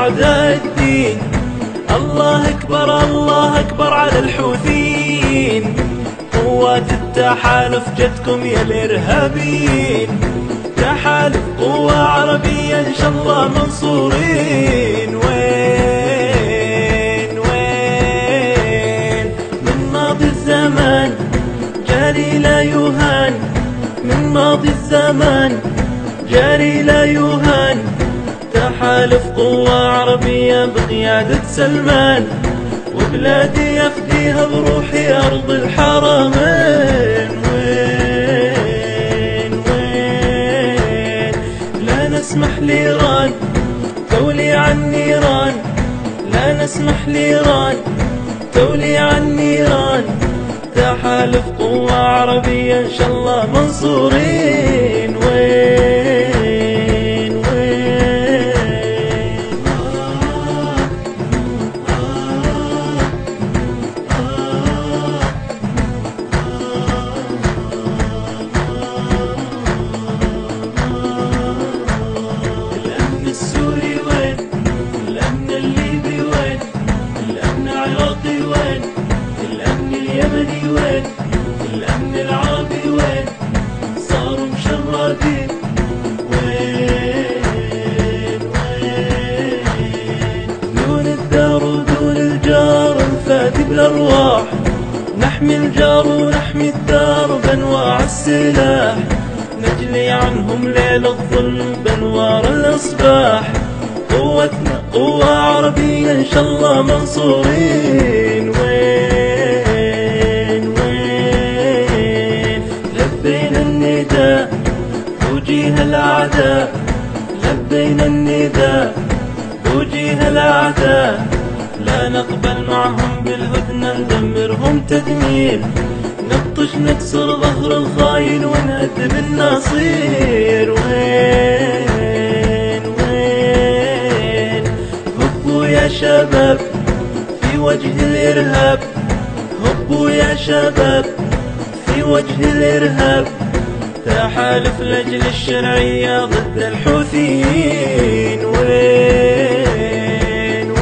أعداء الدين. الله أكبر الله أكبر على الحوثيين، قوات التحالف جتكم يا الإرهابيين. تحالف قوة عربية إن شاء الله منصورين. وين وين من ماضي الزمان جاري لا يهان، من ماضي الزمان جاري لا يهان. تحالف قوة عربية بقيادة سلمان، وبلادي أفديها بروحي أرض الحرمين. وين وين لا نسمح لإيران تولي عن نيران، لا نسمح لإيران تولي عن نيران. تحالف قوة عربية إن شاء الله منصورين. وين وين الأمن السوري وين، الأمن الليبي وين، الأمن العراقي وين، الأمن اليمني وين، الأمن العربي وين، صاروا مشردين. وين وين دون الدار ودون الجار نفادي بالأرواح، نحمي الجار ونحمي الدار بأنواع السلاح. نجلي عنهم ليل الظلم بأنوار الإصباح. قوتنا قوة عربية إن شاء الله منصورين. وين وين لبينا النداء وجيه الأعداء، لبينا النداء وجيه الأعداء. لا نقبل معهم بالهدنة ندمرهم تدمير، نبطش نكسر ظهر الخاين ونهدم النصير. وين وين هبوا يا شباب في وجه الإرهاب، هبوا يا شباب في وجه الإرهاب. تحالف لأجل الشرعية ضد الحوثيين. وين وين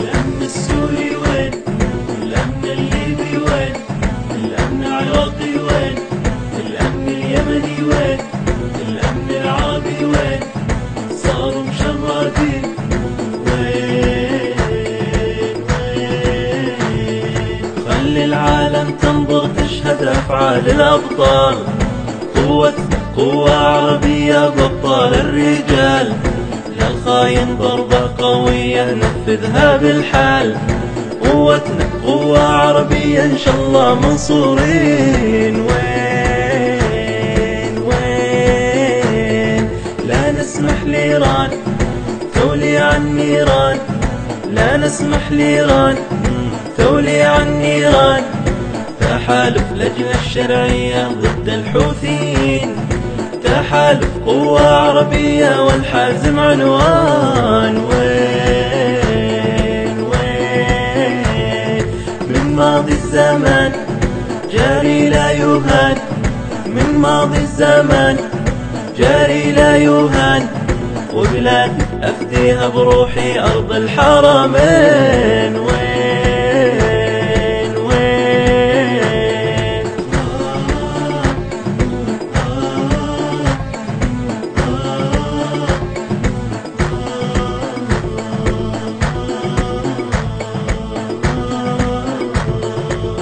الأمن السوري وين، الأمن الليبي وين، الأمن العراقي وين، الأمن اليمني وين، الأمن العربي وين، صاروا مشردين. وين وين خلي العالم تنظر تشهد أفعال الأبطال. قوتنا قوة عربية بأبطال الرجال، للخاين ضربة قوية نفذها بالحال. قوتنا قوة عربية إن شاء الله منصورين. وين وين لا نسمح لإيران تولي عن نيران، لا نسمح لإيران تولي عن نيران. تحالف لأجل الشرعية ضد الحوثيين. تحالف قوة عربية والحازم عنوان. وين وين من ماضي الزمان جاري لا يهان، من ماضي الزمان جاري لا يهان. وبلادي أفديها بروحي أرض الحرمين. وين وين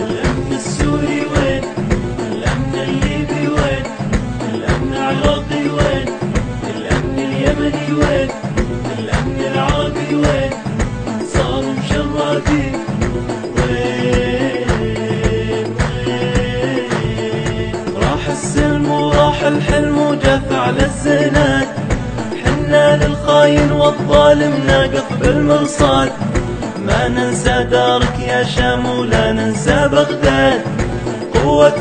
الأمن السوري وين، الأمن الليبي وين، الأمن العراقي وين، الأمن اليمني وين، الأمن العربي وين، صاروا مشردين. وين وين راح السلم وراح الحلم وجاف على الزناد. حنا للخاين والظالم ناقف بالمرصاد. ما ننسى دارك يا شام ولا ننسى بغداد. قوة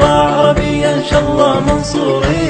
عربية إن شاء الله منصورين.